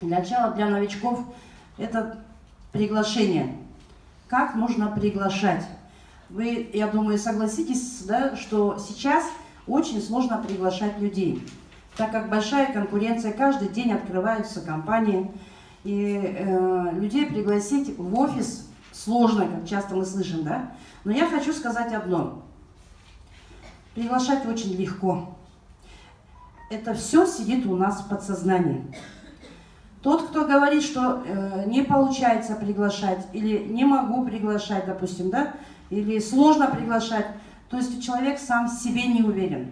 Для начала, для новичков, это приглашение. Как нужно приглашать? Вы, я думаю, согласитесь, да, что сейчас очень сложно приглашать людей, так как большая конкуренция, каждый день открываются компании, и людей пригласить в офис сложно, как часто мы слышим, да? Но я хочу сказать одно. Приглашать очень легко. Это все сидит у нас в подсознании. Тот, кто говорит, что не получается приглашать, или не могу приглашать, допустим, да, или сложно приглашать, то есть человек сам в себе не уверен.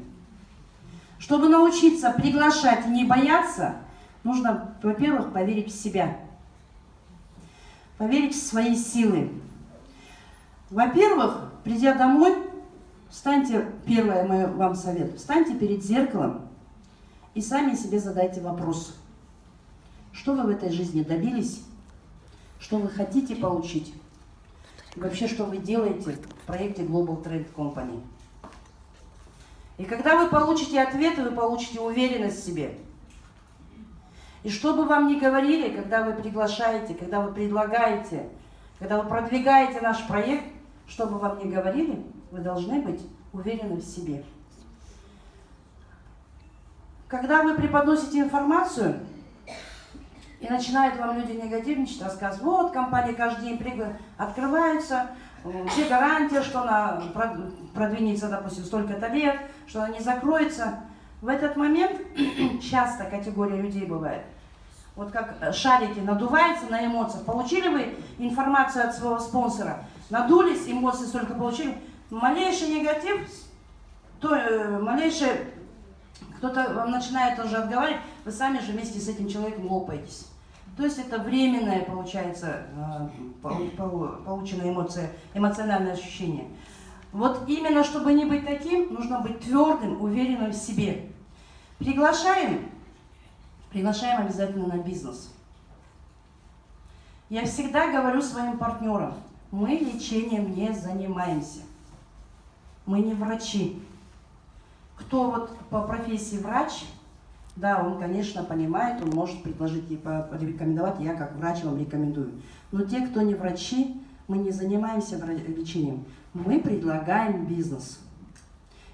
Чтобы научиться приглашать и не бояться, нужно, во-первых, поверить в себя, поверить в свои силы. Во-первых, придя домой, встаньте, первое мой вам совет, встаньте перед зеркалом и сами себе задайте вопрос. Что вы в этой жизни добились? Что вы хотите получить? И вообще, что вы делаете в проекте Global Trade Company? И когда вы получите ответы, вы получите уверенность в себе. И что бы вам ни говорили, когда вы приглашаете, когда вы предлагаете, когда вы продвигаете наш проект, что бы вам ни говорили, вы должны быть уверены в себе. Когда вы преподносите информацию, и начинают вам люди негативничать, рассказывать, вот, компания каждый день открывается, где гарантия, что она продвинется, допустим, столько-то лет, что она не закроется. В этот момент часто категория людей бывает. Вот как шарики надуваются на эмоциях. Получили вы информацию от своего спонсора, надулись, эмоции столько получили. Малейший негатив, малейший, кто-то вам начинает уже отговаривать, вы сами же вместе с этим человеком лопаетесь. То есть это временное, получается, полученная эмоция, эмоциональное ощущение. Вот именно, чтобы не быть таким, нужно быть твердым, уверенным в себе. Приглашаем обязательно на бизнес. Я всегда говорю своим партнерам, мы лечением не занимаемся. Мы не врачи. Кто вот по профессии врач, да, он, конечно, понимает, он может предложить и порекомендовать, я как врач вам рекомендую. Но те, кто не врачи, мы не занимаемся лечением, мы предлагаем бизнес.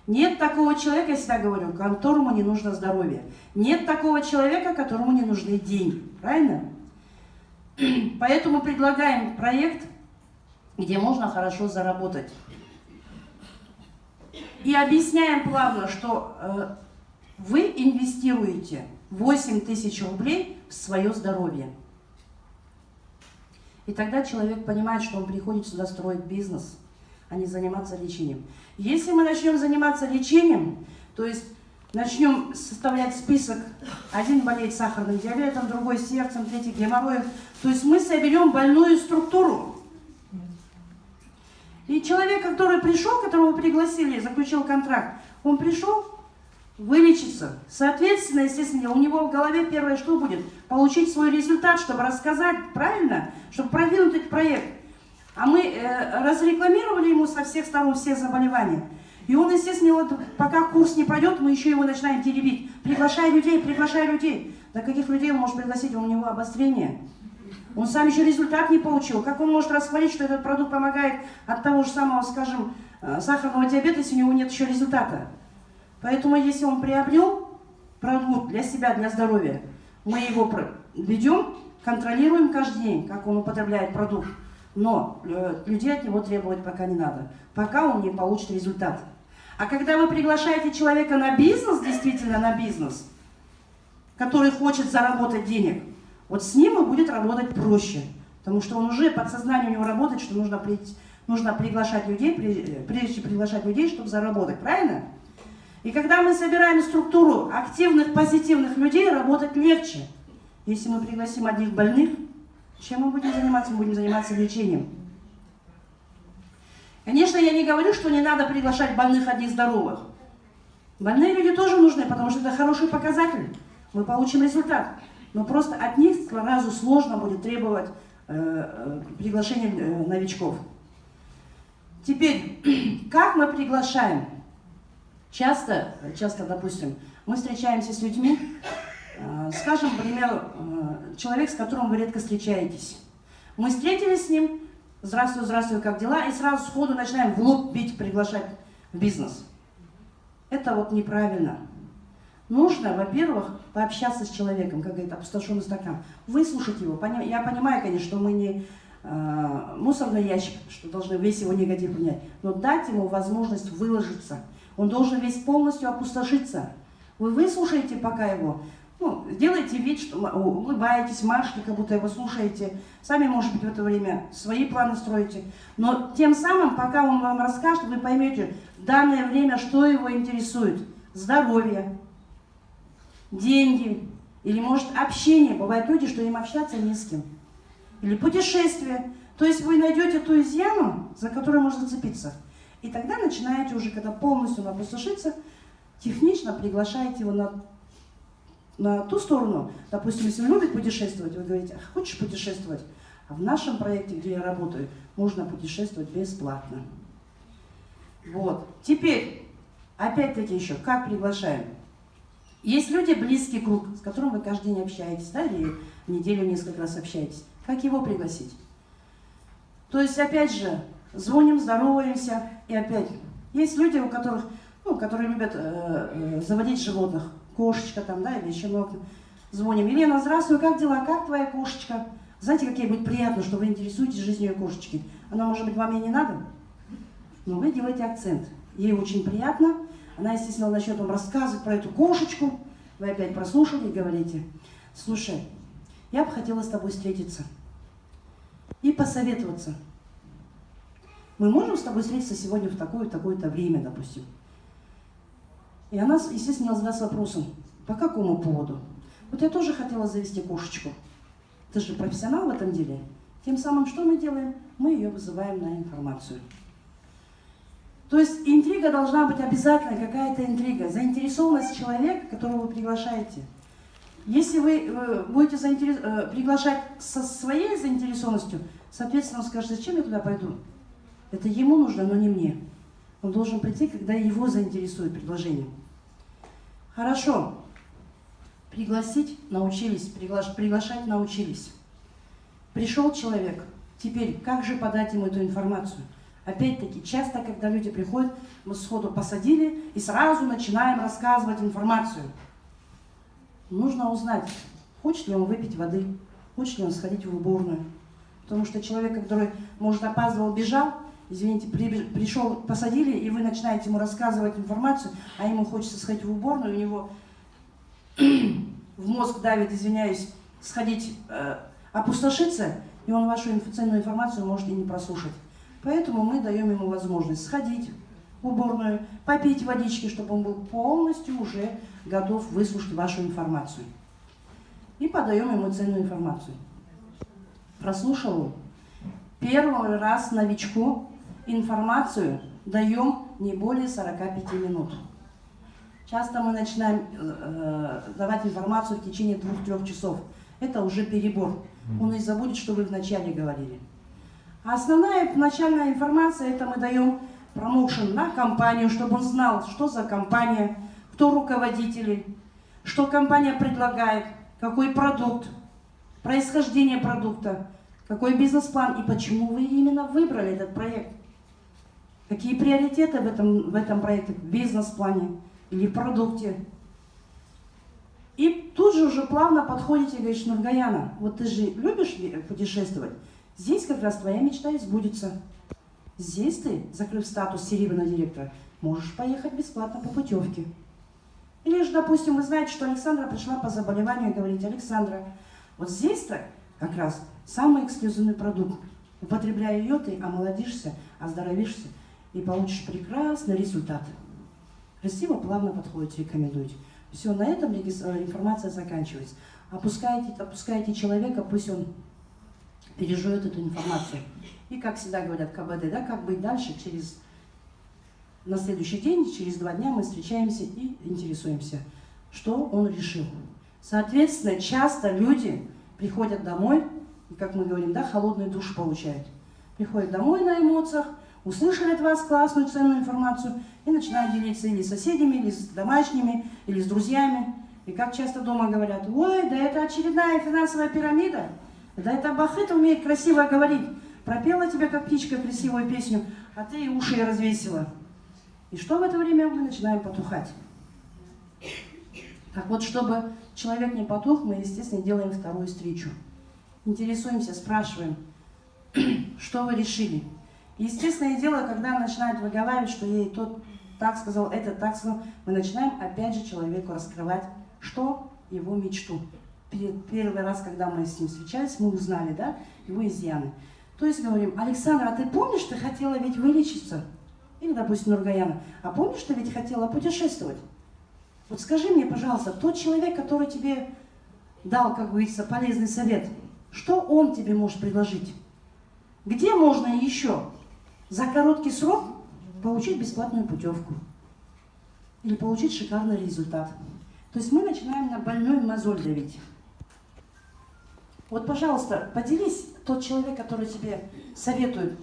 Нет такого человека, я всегда говорю, которому не нужно здоровье. Нет такого человека, которому не нужны деньги. Правильно? Поэтому предлагаем проект, где можно хорошо заработать. И объясняем плавно, что вы инвестируете 8 тысяч рублей в свое здоровье. И тогда человек понимает, что он приходит сюда строить бизнес, а не заниматься лечением. Если мы начнем заниматься лечением, то есть начнем составлять список, один болеет сахарным диабетом, другой сердцем, третий геморроем, то есть мы соберем больную структуру. И человек, который пришел, которого пригласили, заключил контракт, он пришел вылечиться. Соответственно, естественно, у него в голове первое что будет? Получить свой результат, чтобы рассказать правильно, чтобы продвинуть этот проект. А мы разрекламировали ему со всех сторон все заболевания. И он, естественно, вот, пока курс не пройдет, мы еще его начинаем теребить. Приглашай людей, приглашай людей. Да каких людей он может пригласить? У него обострение. Он сам еще результат не получил. Как он может расхвалить, что этот продукт помогает от того же самого, скажем, сахарного диабета, если у него нет еще результата? Поэтому, если он приобрел продукт для себя, для здоровья, мы его ведем, контролируем каждый день, как он употребляет продукт. Но людей от него требовать пока не надо, пока он не получит результат. А когда вы приглашаете человека на бизнес, действительно на бизнес, который хочет заработать денег, вот с ним и будет работать проще, потому что он уже подсознание у него работает, что нужно приглашать людей, прежде приглашать людей, чтобы заработать, правильно? И когда мы собираем структуру активных, позитивных людей, работать легче. Если мы пригласим одних больных, чем мы будем заниматься? Мы будем заниматься лечением. Конечно, я не говорю, что не надо приглашать больных одних здоровых. Больные люди тоже нужны, потому что это хороший показатель. Мы получим результат. Но просто от них сразу сложно будет требовать приглашения новичков. Теперь, как мы приглашаем? Часто, допустим, мы встречаемся с людьми, Скажем, например, человек, с которым вы редко встречаетесь. Мы встретились с ним, здравствуй, здравствуй, как дела, и сразу сходу начинаем в лоб бить, приглашать в бизнес. Это вот неправильно. Нужно, во-первых, пообщаться с человеком, как говорит, опустошенный стакан, выслушать его. Я понимаю, конечно, что мы не мусорный ящик, что должны весь его негатив принять, но дать ему возможность выложиться. Он должен весь полностью опустошиться. Вы выслушаете пока его, делайте вид, что улыбаетесь, машете, как будто его слушаете. Сами, может быть, в это время свои планы строите. Но тем самым, пока он вам расскажет, вы поймете в данное время, что его интересует. Здоровье, деньги или, может, общение. Бывают люди, что им общаться не с кем. Или путешествие. То есть вы найдете ту изъяну, за которую можно зацепиться. И тогда начинаете уже, когда полностью опустошится, технично приглашаете его на ту сторону. Допустим, если он любит путешествовать, вы говорите, хочешь путешествовать? А в нашем проекте, где я работаю, можно путешествовать бесплатно. Вот. Теперь, опять-таки еще, как приглашаем? Есть люди, близкий круг, с которым вы каждый день общаетесь, да, или в неделю несколько раз общаетесь. Как его пригласить? То есть, опять же, звоним, здороваемся, и опять. Есть люди, у которых, которые любят заводить животных, кошечка там, да, или щенок. Звоним. Елена, здравствуй, как дела? Как твоя кошечка? Знаете, как ей будет приятно, что вы интересуетесь жизнью кошечки. Она, может быть, вам и не надо, но вы делаете акцент. Ей очень приятно. Она, естественно, начнет вам рассказывать про эту кошечку. Вы опять прослушали и говорите, слушай, я бы хотела с тобой встретиться и посоветоваться. Мы можем с тобой встретиться сегодня в такое-то время, допустим. И она, естественно, задаст вопросом, по какому поводу? Вот я тоже хотела завести кошечку. Ты же профессионал в этом деле. Тем самым, что мы делаем? Мы ее вызываем на информацию. То есть интрига должна быть обязательно, какая-то интрига, заинтересованность человека, которого вы приглашаете. Если вы будете приглашать со своей заинтересованностью, соответственно, он скажет, зачем я туда пойду? Это ему нужно, но не мне. Он должен прийти, когда его заинтересует предложение. Хорошо. Пригласить научились, приглашать научились. Пришел человек. Теперь, как же подать ему эту информацию? Опять-таки, часто, когда люди приходят, мы сходу посадили и сразу начинаем рассказывать информацию. Нужно узнать, хочет ли он выпить воды, хочет ли он сходить в уборную. Потому что человек, который, может, опаздывал, бежал, извините, пришел, посадили, и вы начинаете ему рассказывать информацию, а ему хочется сходить в уборную, у него в мозг давит, извиняюсь, сходить, опустошиться, и он вашу ценную информацию может и не прослушать. Поэтому мы даем ему возможность сходить в уборную, попить водички, чтобы он был полностью уже готов выслушать вашу информацию. И подаем ему ценную информацию. Прослушал он. Первый раз новичку информацию даем не более 45 минут. Часто мы начинаем давать информацию в течение 2-3 часов. Это уже перебор. Он и забудет, что вы вначале говорили. А основная начальная информация, это мы даем промоушен на компанию, чтобы он знал, что за компания, кто руководители, что компания предлагает, какой продукт, происхождение продукта, какой бизнес-план и почему вы именно выбрали этот проект. Какие приоритеты в этом проекте, в бизнес-плане или в продукте. И тут же уже плавно подходите и говорите, Нургаяна, вот ты же любишь путешествовать? Здесь как раз твоя мечта избудется. Здесь ты, закрыв статус серебряного директора, можешь поехать бесплатно по путевке. Или же, допустим, вы знаете, что Александра пришла по заболеванию и говорите, Александра, вот здесь-то как раз самый эксклюзивный продукт. Употребляя ее, ты омолодишься, оздоровишься и получишь прекрасный результат. Красиво, плавно подходите, рекомендуете. Все, на этом информация заканчивается. Опускаете человека, пусть он переживет эту информацию. И, как всегда говорят КБД, да, как быть дальше, на следующий день, через 2 дня мы встречаемся и интересуемся, что он решил. Соответственно, часто люди приходят домой, и, как мы говорим, да, холодный душ получают. Приходят домой на эмоциях, услышали от вас классную, ценную информацию и начинают делиться или с соседями, или с домашними, или с друзьями. И как часто дома говорят, ой, да это очередная финансовая пирамида, да это Бахыт умеет красиво говорить. Пропела тебе, как птичка, красивую песню, а ты и уши ей развесила. И что в это время мы начинаем потухать? Так вот, чтобы человек не потух, мы, естественно, делаем вторую встречу. Интересуемся, спрашиваем, что вы решили. Естественное дело, когда начинают выговаривать, что ей тот так сказал, это так сказал, мы начинаем опять же человеку раскрывать, что его мечту. Первый раз, когда мы с ним встречались, мы узнали, да, его изъяны. То есть говорим, Александра, а ты помнишь, ты хотела ведь вылечиться? Или, допустим, Нургаяна, а помнишь, ты ведь хотела путешествовать? Вот скажи мне, пожалуйста, тот человек, который тебе дал, как говорится, полезный совет, что он тебе может предложить? Где можно еще за короткий срок получить бесплатную путевку? Или получить шикарный результат? То есть мы начинаем на больную мозоль давить. Вот, пожалуйста, поделись, тот человек, который тебе советует,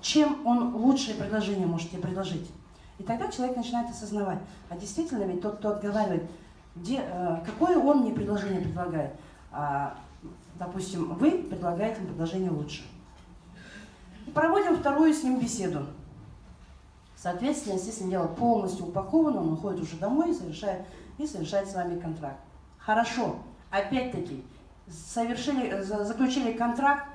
чем он лучшее предложение может тебе предложить. И тогда человек начинает осознавать, а действительно ведь тот, кто отговаривает, какое он мне предложение предлагает. Допустим, вы предлагаете ему предложение лучше. И проводим вторую с ним беседу. Соответственно, естественно, дело полностью упаковано, он уходит уже домой и совершает с вами контракт. Хорошо, опять-таки, заключили контракт,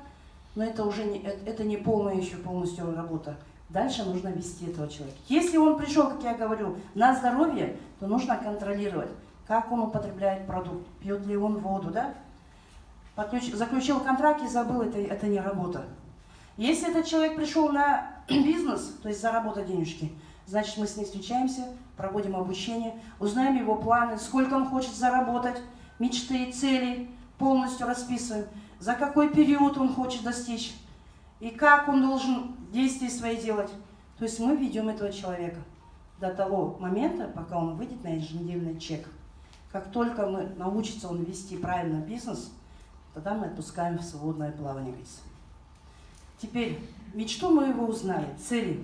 но это уже не полная еще полностью работа. Дальше нужно вести этого человека. Если он пришел, как я говорю, на здоровье, то нужно контролировать, как он употребляет продукт, пьет ли он воду, да? Заключил контракт и забыл, это не работа. Если этот человек пришел на бизнес, то есть заработать денежки, значит мы с ним встречаемся, проводим обучение, узнаем его планы, сколько он хочет заработать, мечты, цели, полностью расписываем, за какой период он хочет достичь и как он должен действия свои делать. То есть мы ведем этого человека до того момента, пока он выйдет на еженедельный чек. Как только мы научится он вести правильно бизнес, тогда мы отпускаем в свободное плавание. Теперь мечту мы его узнали, цели.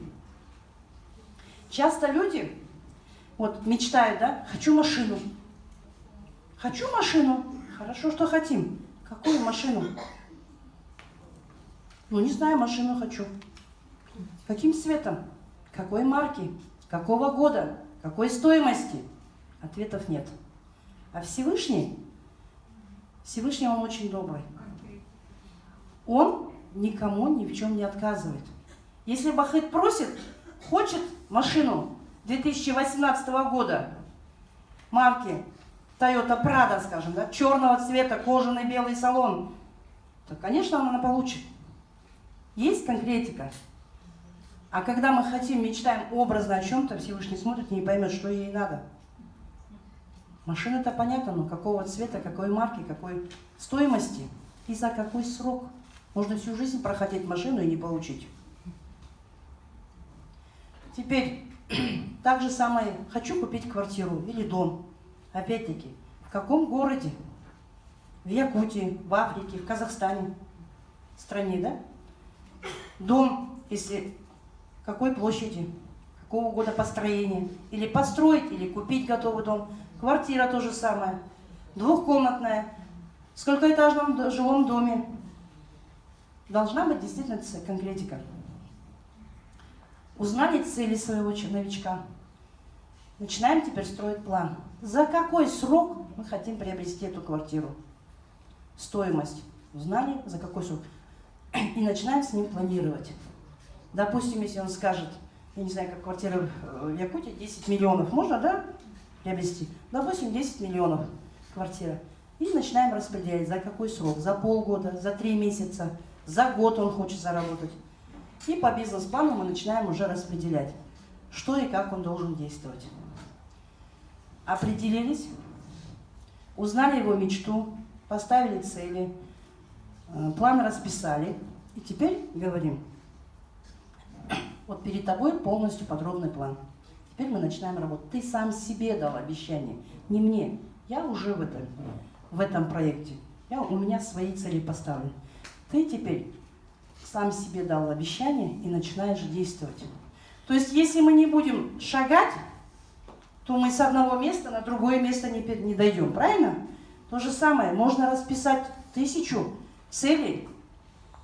Часто люди вот мечтают, да, хочу машину. Хочу машину. Хорошо, что хотим. Какую машину? Ну, не знаю, машину хочу. Каким цветом? Какой марки? Какого года? Какой стоимости? Ответов нет. А Всевышний он очень добрый. Он никому ни в чем не отказывает. Если Бахыт хочет машину 2018 года, марки Toyota Prado, скажем, да, черного цвета, кожаный белый салон, то, конечно, она получит. Есть конкретика. А когда мы хотим, мечтаем образно о чем-то, Всевышний смотрит и не поймет, что ей надо. Машина-то понятно, но какого цвета, какой марки, какой стоимости и за какой срок. Можно всю жизнь прохотеть машину и не получить. Теперь, так же самое, хочу купить квартиру или дом. Опять-таки, в каком городе? В Якутии, в Африке, в Казахстане, в стране, да? Дом, если какой площади, какого года построения. Или построить, или купить готовый дом. Квартира то же самое. Двухкомнатная. В сколькоэтажном жилом доме. Должна быть действительно конкретика. Узнали цели своего новичка. Начинаем теперь строить план. За какой срок мы хотим приобрести эту квартиру? Стоимость. Узнали, за какой срок. И начинаем с ним планировать. Допустим, если он скажет, я не знаю, как квартира в Якутии, 10 миллионов. Можно, да, приобрести? Допустим, 10 миллионов квартира. И начинаем распределять, за какой срок. За полгода, за 3 месяца, за год он хочет заработать. И по бизнес-плану мы начинаем уже распределять, что и как он должен действовать. Определились, узнали его мечту, поставили цели, план расписали. И теперь говорим, вот перед тобой полностью подробный план. Теперь мы начинаем работать. Ты сам себе дал обещание, не мне. Я уже в этом проекте. У меня свои цели поставлены. Ты теперь сам себе дал обещание и начинаешь действовать. То есть, если мы не будем шагать, то мы с одного места на другое место не дойдем, правильно? То же самое, можно расписать 1000 целей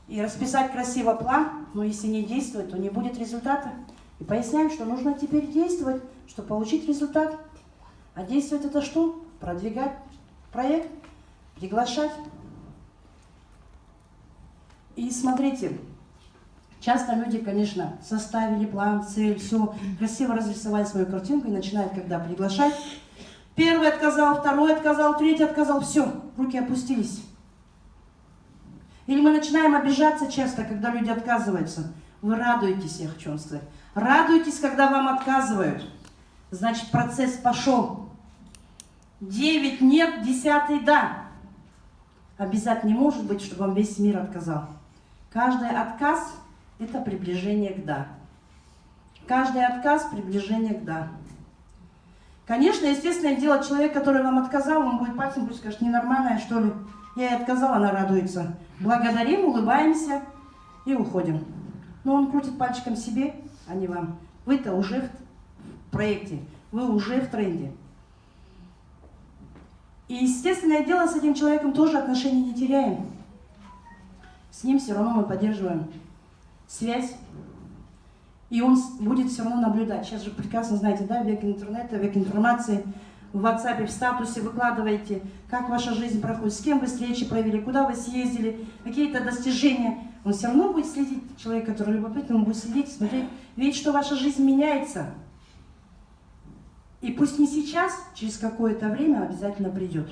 и расписать красиво план, но если не действовать, то не будет результата. И поясняем, что нужно теперь действовать, чтобы получить результат. А действовать это что? Продвигать проект, приглашать. И смотрите, часто люди, конечно, составили план, цель, все, красиво разрисовали свою картинку и начинают, когда приглашать. Первый отказал, второй отказал, третий отказал, все, руки опустились. Или мы начинаем обижаться часто, когда люди отказываются. Вы радуетесь, я хочу вам сказать. Радуйтесь, когда вам отказывают. Значит, процесс пошел. 9 нет, 10 да. Обязательно не может быть, чтобы вам весь мир отказал. Каждый отказ – это приближение к да. Каждый отказ – приближение к да. Конечно, естественное дело, человек, который вам отказал, он будет пальцем, будет скажет, ненормальная, что ли. Я ей отказала, она радуется. Благодарим, улыбаемся и уходим. Но он крутит пальчиком себе, а не вам. Вы-то уже в проекте, вы уже в тренде. И естественное дело, с этим человеком тоже отношения не теряем. С ним все равно мы поддерживаем связь. И он будет все равно наблюдать. Сейчас же прекрасно знаете, да, век интернета, век информации. В WhatsApp, в статусе выкладываете, как ваша жизнь проходит, с кем вы встречи провели, куда вы съездили, какие-то достижения. Он все равно будет следить, человек, который любопытный, он будет следить, смотреть, видеть, что ваша жизнь меняется. И пусть не сейчас, через какое-то время обязательно придет.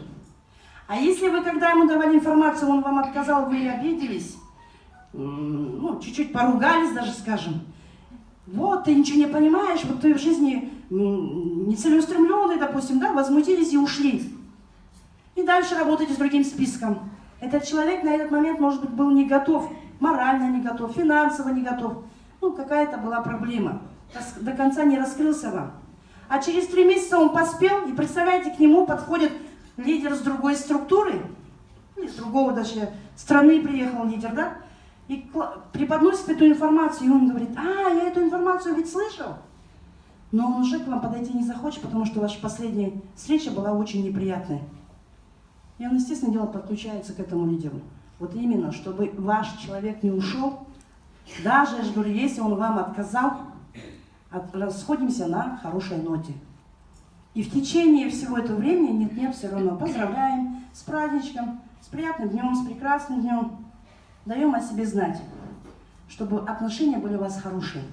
А если вы, когда ему давали информацию, он вам отказал, вы обиделись, ну, чуть-чуть поругались даже, скажем, вот, ты ничего не понимаешь, вот ты в жизни нецелеустремленный, допустим, да, возмутились и ушли. И дальше работаете с другим списком. Этот человек на этот момент, может быть, был не готов, морально не готов, финансово не готов. Ну, какая-то была проблема. До конца не раскрылся вам. А через 3 месяца он поспел, и представляете, к нему подходит лидер с другой структуры, из другого даже страны приехал лидер, да, и преподносит эту информацию, и он говорит, я эту информацию ведь слышал, но он уже к вам подойти не захочет, потому что ваша последняя встреча была очень неприятная. И он, естественно, дело подключается к этому лидеру. Вот именно, чтобы ваш человек не ушел, даже, я же говорю, если он вам отказал, расходимся на хорошей ноте. И в течение всего этого времени нет-нет, все равно поздравляем с праздничком, с приятным днем, с прекрасным днем. Даем о себе знать, чтобы отношения были у вас хорошие.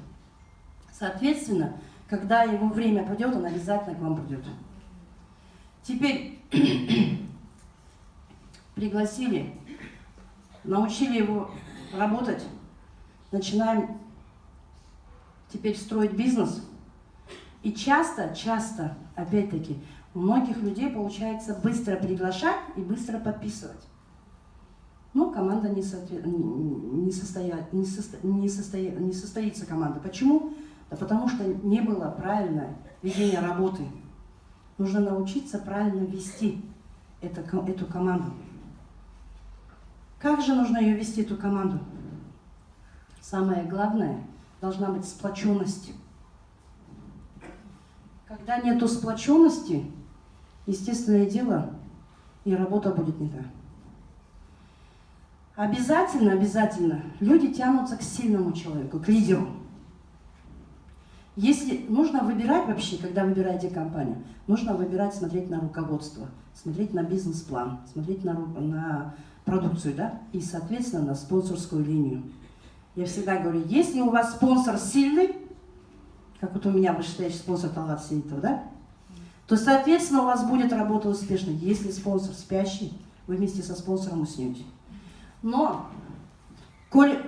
Соответственно, когда его время придет, он обязательно к вам придет. Теперь пригласили, научили его работать, начинаем теперь строить бизнес. И часто, опять-таки, у многих людей получается быстро приглашать и быстро подписывать. Но команда не состоится команда. Почему? Да потому что не было правильного ведения работы. Нужно научиться правильно вести эту команду. Как же нужно ее вести, эту команду? Самое главное, должна быть сплоченность. Когда нету сплоченности, естественное дело, и работа будет не та. Обязательно люди тянутся к сильному человеку, к лидеру. Если нужно выбирать вообще, когда выбираете компанию, нужно выбирать, смотреть на руководство, смотреть на бизнес-план, смотреть на продукцию, да, и, соответственно, на спонсорскую линию. Я всегда говорю, если у вас спонсор сильный, как вот у меня вышестоящий спонсор Талгат Сеитов, да, то, соответственно, у вас будет работа успешной. Если спонсор спящий, вы вместе со спонсором уснете. Но, коль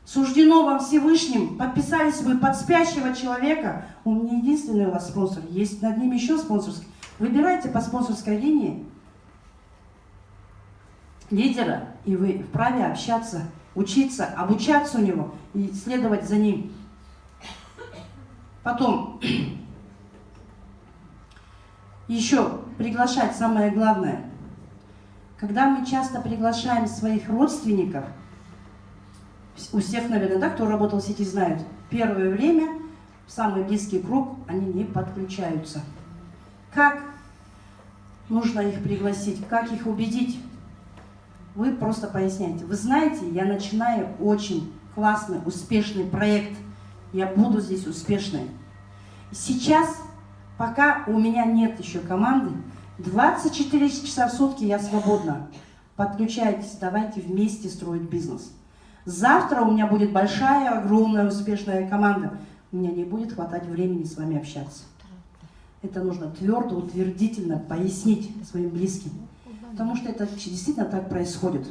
суждено вам Всевышним, подписались вы под спящего человека, он не единственный у вас спонсор, есть над ним еще спонсорский. Выбирайте по спонсорской линии лидера, и вы вправе общаться, учиться, обучаться у него и следовать за ним. Потом, еще приглашать, самое главное. Когда мы часто приглашаем своих родственников, у всех, наверное, да, кто работал в сети, знают, первое время в самый близкий круг они не подключаются. Как нужно их пригласить, как их убедить? Вы просто поясняете. Вы знаете, я начинаю очень классный, успешный проект. Я буду здесь успешной. Сейчас, пока у меня нет еще команды, 24 часа в сутки я свободна. Подключайтесь, давайте вместе строить бизнес. Завтра у меня будет большая, огромная, успешная команда. У меня не будет хватать времени с вами общаться. Это нужно твердо, утвердительно пояснить своим близким. Потому что это действительно так происходит.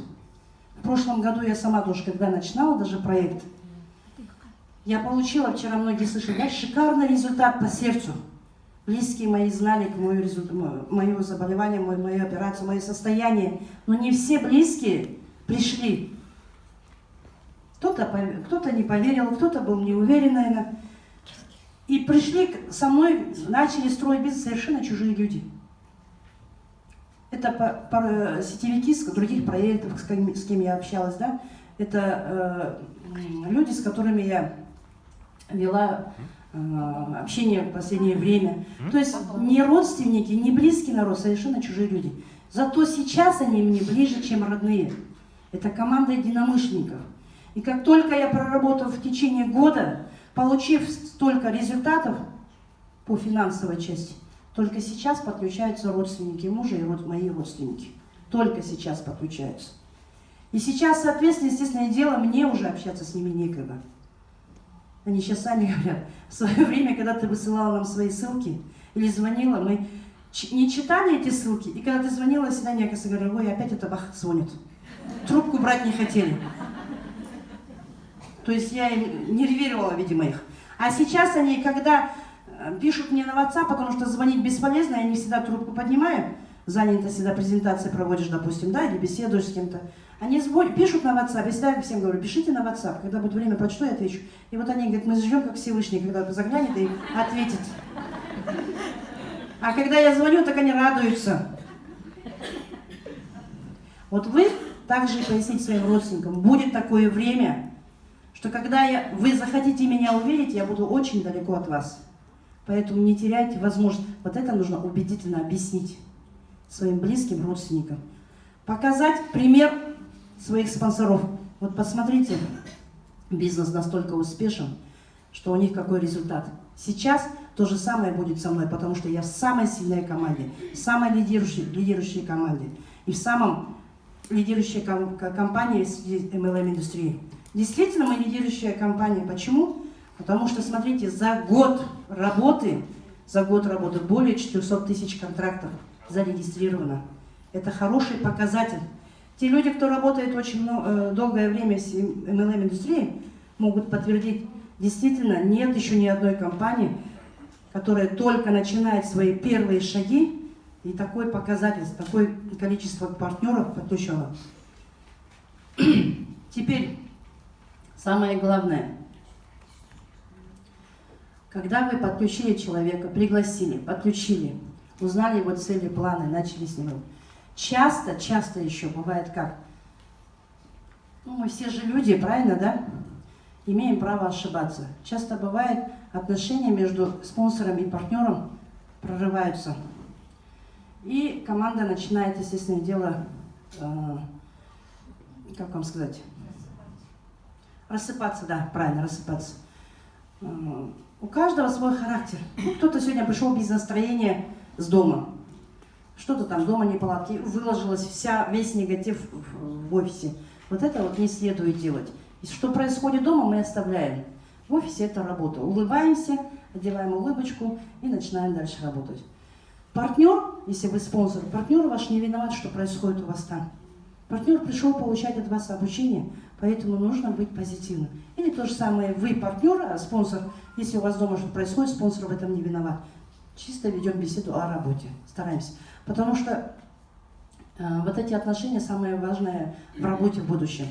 В прошлом году я сама тоже, когда начинала даже проект, я получила, вчера многие слышали, да, шикарный результат по сердцу. Близкие мои знали мое заболевание, мою операцию, мое состояние. Но не все близкие пришли. Кто-то не поверил, кто-то был не уверен, наверное. И пришли со мной, начали строить бизнес совершенно чужие люди. Это сетевики с других проектов, с кем я общалась, да? Это люди, с которыми я вела общение в последнее время. То есть не родственники, не близкий народ, совершенно чужие люди. Зато сейчас они мне ближе, чем родные. Это команда единомышленников. И как только я проработала в течение года, получив столько результатов по финансовой части, только сейчас подключаются родственники мужа и мои родственники. Только сейчас подключаются. И сейчас, соответственно, естественное дело, мне уже общаться с ними некогда. Они сейчас сами говорят, в свое время, когда ты высылала нам свои ссылки или звонила, мы не читали эти ссылки, и когда ты звонила, всегда некоторые говорили, ой, опять это бах звонит. Трубку брать не хотели. То есть я им нервировала, видимо, их. А сейчас они, когда пишут мне на WhatsApp, потому что звонить бесполезно, я не всегда трубку поднимаю, занято всегда презентации проводишь, допустим, да, или беседуешь с кем-то. Они пишут на WhatsApp, я всегда всем говорю, пишите на WhatsApp, когда будет время, прочту, я отвечу. И вот они говорят, мы ждем, как Всевышний, когда заглянет и ответит. А когда я звоню, так они радуются. Вот вы также и поясните своим родственникам, будет такое время, что когда вы захотите меня увидеть, я буду очень далеко от вас. Поэтому не теряйте возможность. Вот это нужно убедительно объяснить своим близким родственникам. Показать пример своих спонсоров. Вот посмотрите, бизнес настолько успешен, что у них какой результат. Сейчас то же самое будет со мной, потому что я в самой сильной команде, в самой лидирующей команде и в самом лидирующей компании среди MLM-индустрии. Действительно, мы лидирующая компания. Почему? Потому что, смотрите, за год работы более 400 тысяч контрактов зарегистрировано. Это хороший показатель. Те люди, кто работает очень долгое время в MLM-индустрии, могут подтвердить, действительно, нет еще ни одной компании, которая только начинает свои первые шаги, и такой показатель, такое количество партнеров подключено. Теперь, самое главное. Когда вы подключили человека, пригласили, подключили, узнали его цели, планы, начали с ним. Часто еще бывает как? Ну, мы все же люди, правильно, да? Имеем право ошибаться. Часто бывает, отношения между спонсором и партнером прорываются. И команда начинает, естественное дело, как вам сказать? Рассыпаться, да, правильно, рассыпаться. У каждого свой характер. Кто-то сегодня пришел без настроения с дома. Что-то там дома неполадки, выложилось весь негатив в офисе. Вот это вот не следует делать. И что происходит дома, мы оставляем. В офисе это работа. Улыбаемся, одеваем улыбочку и начинаем дальше работать. Партнер, если вы спонсор, партнер ваш не виноват, что происходит у вас там. Партнер пришел получать от вас обучение, поэтому нужно быть позитивным. Или то же самое, вы партнер, а спонсор, если у вас дома что-то происходит, спонсор в этом не виноват. Чисто ведем беседу о работе, стараемся. Потому что вот эти отношения самое важное в работе в будущем.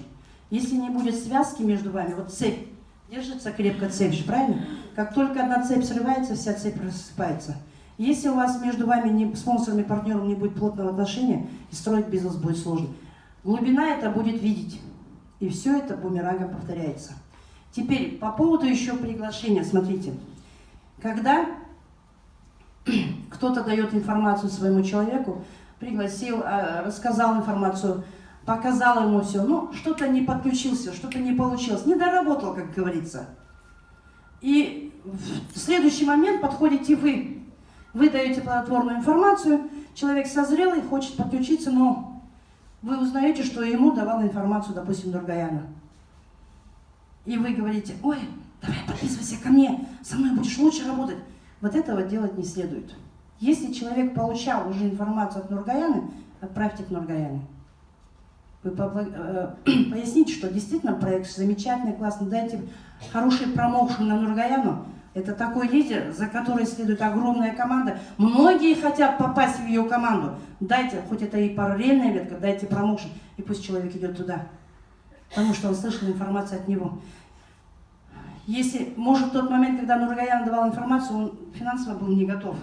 Если не будет связки между вами, вот цепь, держится крепко цепь же, правильно? Как только одна цепь срывается, вся цепь рассыпается. Если у вас между вами, спонсором и партнером, не будет плотного отношения, и строить бизнес будет сложно. Глубина это будет видеть. И все это бумерангом повторяется. Теперь, по поводу еще приглашения, смотрите. Когда кто-то дает информацию своему человеку, пригласил, рассказал информацию, показал ему все, но что-то не подключился, что-то не получилось, не доработал, как говорится. И в следующий момент подходите вы. Вы даете плодотворную информацию, человек созрел и хочет подключиться, но вы узнаете, что ему давала информацию, допустим, Нургаяна. И вы говорите: ой, давай подписывайся ко мне, со мной будешь лучше работать. Вот этого делать не следует. Если человек получал уже информацию от Нургаяны, отправьте к Нургаяне. Вы поясните, что действительно проект замечательный, классный, дайте хороший промоушен на Нургаяну. Это такой лидер, за который следует огромная команда. Многие хотят попасть в ее команду. Дайте, хоть это и параллельная ветка, дайте промоушен, и пусть человек идет туда. Потому что он слышал информацию от него. Если, может, в тот момент, когда Нургаян давал информацию, он финансово был не готов.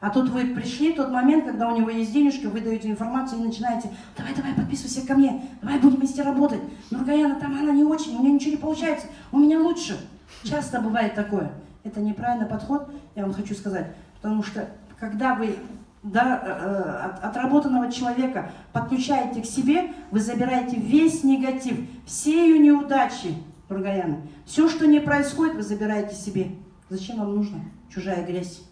А тут вы пришли в тот момент, когда у него есть денежка, вы даете информацию и начинаете: давай, подписывайся ко мне, давай будем вместе работать. Нургаяна там, она не очень, у меня ничего не получается, у меня лучше. Часто бывает такое. Это неправильный подход, я вам хочу сказать. Потому что, когда вы отработанного человека подключаете к себе, вы забираете весь негатив, все ее неудачи, Нургаяна. Все, что не происходит, вы забираете себе. Зачем вам нужна чужая грязь?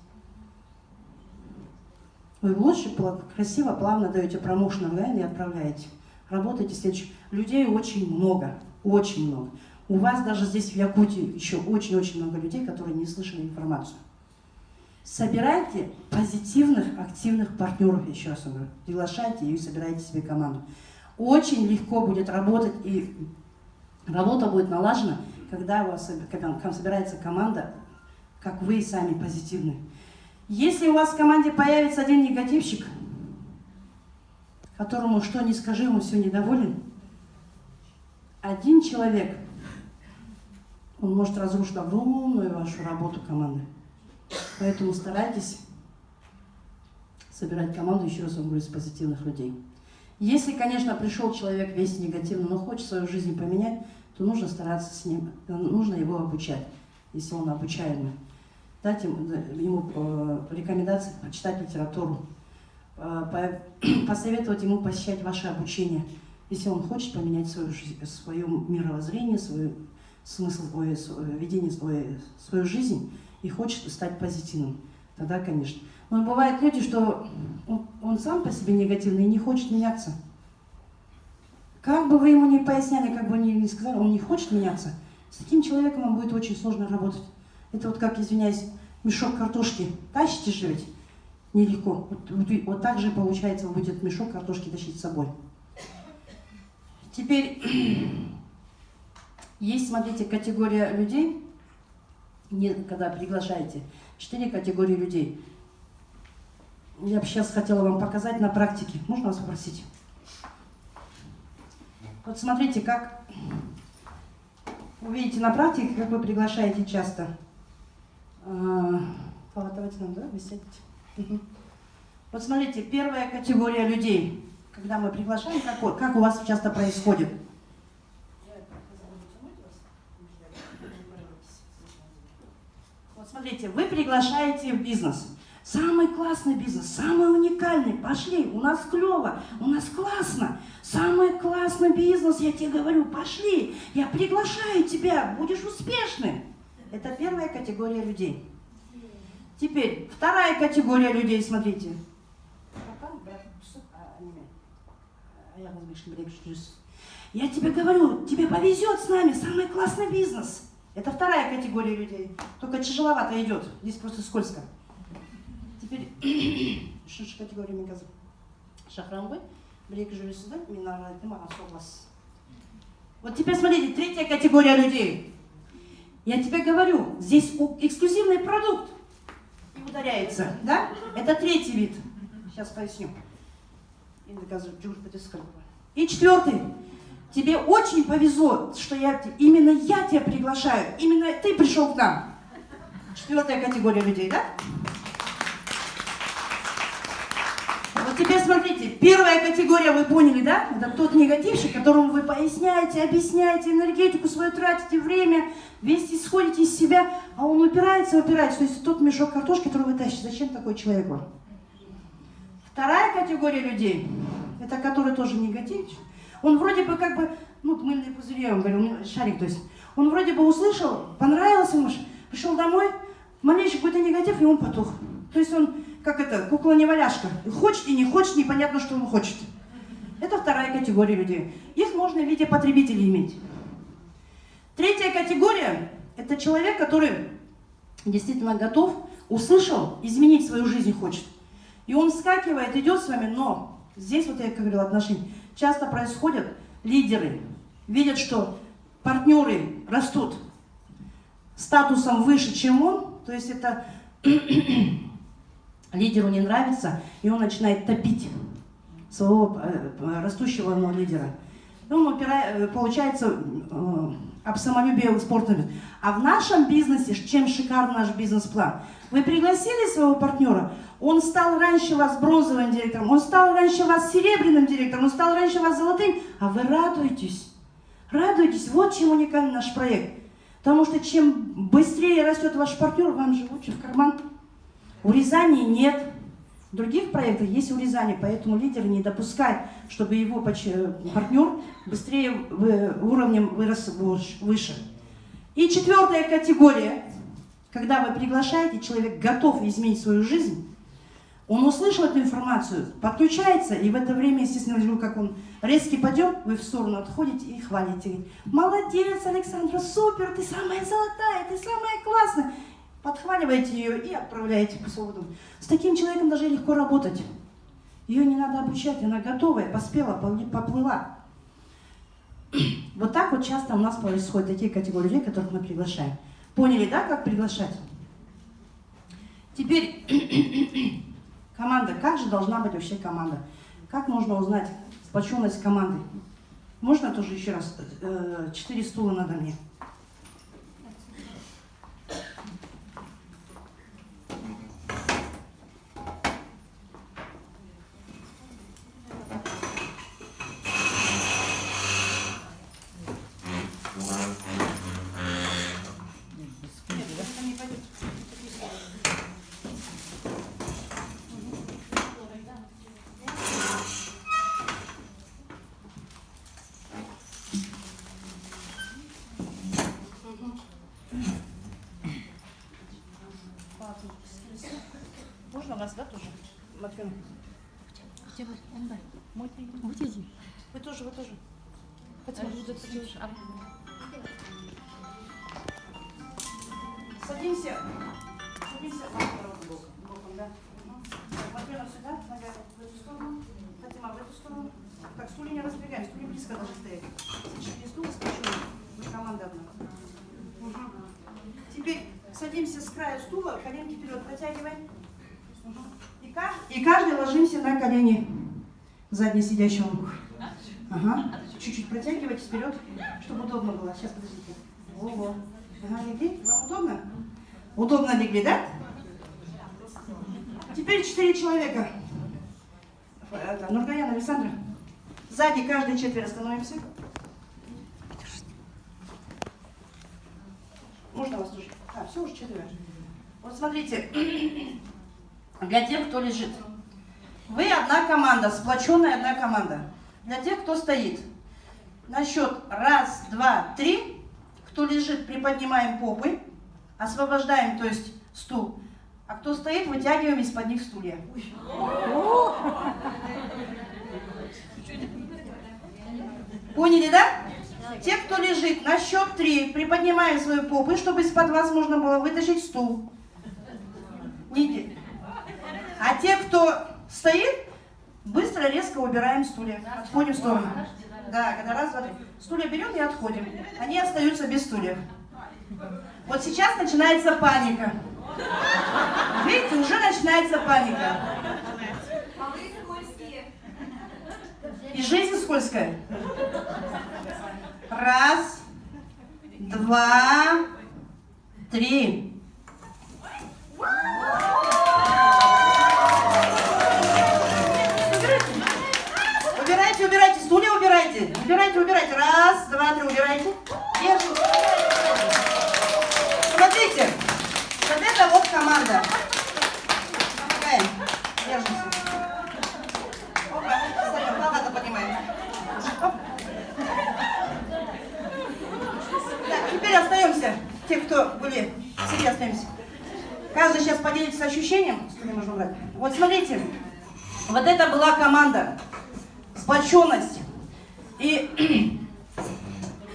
Вы лучше, красиво, плавно даете промоушен Нургаяне и отправляете. Работайте следующим. Людей очень много, очень много. У вас даже здесь в Якутии еще очень-очень много людей, которые не слышали информацию. Собирайте позитивных, активных партнеров, еще раз говорю. Приглашайте и собирайте себе команду. Очень легко будет работать, и работа будет налажена, когда к вам собирается команда, как вы сами позитивны. Если у вас в команде появится один негативщик, которому что ни скажи, он все недоволен, один человек, он может разрушить огромную вашу работу команды. Поэтому старайтесь собирать команду, еще раз вам говорю, из позитивных людей. Если, конечно, пришел человек весь негативный, но хочет свою жизнь поменять, то нужно стараться с ним, нужно его обучать, если он обучаемый. Дать ему рекомендации почитать литературу, посоветовать ему посещать ваше обучение, если он хочет поменять свою жизнь, свое мировоззрение, свой смысл, видение, свою жизнь и хочет стать позитивным. Тогда, конечно. Но бывают люди, что он сам по себе негативный и не хочет меняться. Как бы вы ему ни поясняли, как бы ни сказали, он не хочет меняться. С таким человеком вам будет очень сложно работать. Это вот как, извиняюсь, мешок картошки тащите же ведь нелегко. Вот так же получается, вы будете мешок картошки тащить с собой. Теперь есть, смотрите, категория людей, когда приглашаете, 4 категории людей. Я бы сейчас хотела вам показать на практике. Можно вас попросить? Вот смотрите, как вы видите на практике, как вы приглашаете часто. Давайте нам, да, вы сядете. Угу. Вот смотрите, первая категория людей, когда мы приглашаем, как у вас часто происходит. Вот смотрите, вы приглашаете в бизнес. Самый классный бизнес, самый уникальный. Пошли, у нас клево, у нас классно. Самый классный бизнес, я тебе говорю, пошли. Я приглашаю тебя, будешь успешным. Это первая категория людей. Теперь вторая категория людей, смотрите. Я тебе говорю, тебе повезет с нами, самый классный бизнес. Это вторая категория людей. Только тяжеловато идет, здесь просто скользко. Теперь, что же категория мне казалось? Шахрамбы, брейк жюрисуда, минаральный соглас. Вот теперь смотрите, третья категория людей. Я тебе говорю, здесь эксклюзивный продукт и ударяется, да? Это третий вид. Сейчас поясню. И четвертый. Тебе очень повезло, что именно я тебя приглашаю, именно ты пришел к нам. Четвертая категория людей, да? Вот Вот теперь смотрите, первая категория, вы поняли, да? Это тот негативщик, которому вы поясняете, объясняете, энергетику свою тратите, время, весь исходите из себя, а он упирается. То есть тот мешок картошки, который вы тащите. Зачем такой человек вам? Вторая категория людей, это который тоже негативщик. Он вроде бы как бы, ну, мыльные пузыри, я вам говорю, шарик, то есть, он вроде бы услышал, понравился ему, пришел домой, малейший какой-то негатив, и он потух. То есть он, как это, кукла-неваляшка. Хочет и не хочет, непонятно, что он хочет. Это вторая категория людей. Их можно в виде потребителей иметь. Третья категория, это человек, который действительно готов, услышал, изменить свою жизнь хочет. И он вскакивает, идет с вами, но здесь, вот я как говорила, отношения, часто происходят, лидеры видят, что партнеры растут статусом выше, чем он, то есть это лидеру не нравится, и он начинает топить своего растущего лидера. И он получается об самолюбие спортом. А в нашем бизнесе, чем шикарный наш бизнес-план? Вы пригласили своего партнера, он стал раньше вас бронзовым директором, он стал раньше вас серебряным директором, он стал раньше вас золотым, а вы радуетесь. Радуетесь, вот чем уникален наш проект. Потому что чем быстрее растет ваш партнер, вам же лучше в карман. Урезаний нет. В других проектах есть урезание, поэтому лидер не допускает, чтобы его партнер быстрее уровнем вырос выше. И четвертая категория, когда вы приглашаете, человек готов изменить свою жизнь, он услышал эту информацию, подключается, и в это время, естественно, вижу, как он резкий подъем, вы в сторону отходите и хвалите. Молодец, Александра, супер, ты самая золотая, ты самая классная. Подхваливаете ее и отправляете по своему. С таким человеком даже легко работать. Ее не надо обучать, она готовая, поспела, поплыла. Вот так вот часто у нас происходят такие категории людей, которых мы приглашаем. Поняли, да, как приглашать? Теперь команда. Как же должна быть вообще команда? Как можно узнать сплоченность команды? Можно тоже еще раз? 4 стула надо мне. Можно у нас, да, тоже? Матвей. Вы тоже, вы тоже. Садимся. Садимся боком, да. Матвей сюда, нога в эту сторону. Фатима в эту сторону. Так, стулья не разбегаем, стулья близко должны стоять. Четыре стула скачиваем. Вы команда одна. Угу. Теперь садимся с края стула, коленки вперед протягиваем. Угу. И каждый ложимся на колени заднесидящего. Ага. Чуть-чуть протягивайтесь вперед, чтобы удобно было. Сейчас, подождите. Ого. Ага, легли? Вам удобно? Удобно легли, да? Теперь 4 человека. Нургаян, Александра. Сзади каждый четверо становимся. Можно вас тоже? А, все уже 4. Вот смотрите, для тех, кто лежит. Вы одна команда, сплоченная одна команда. Для тех, кто стоит. На счет 1, 2, 3. Кто лежит, приподнимаем попы, освобождаем, то есть стул. А кто стоит, вытягиваем из-под них стулья. Поняли, да? Те, кто лежит, на счет 3 приподнимаем свои попы, чтобы из-под вас можно было вытащить стул. А те, кто стоит, быстро, резко убираем стулья. Отходим в сторону. Да, когда раз, два, три. Стулья берем и отходим. Они остаются без стульев. Вот сейчас начинается паника. Видите, уже начинается паника. И жизнь скользкая. 1, 2, 3. Убирайте, убирайте. Раз, два, три, убирайте. Держим. Смотрите, вот это вот команда. Помогаем. Держимся. Опа, встаем, плавно поднимаем. Оп. Так, теперь остаемся. Те, кто были, все остаемся. Каждый сейчас поделится ощущением. Что можно брать? Вот смотрите, вот это была команда. Сплоченность. И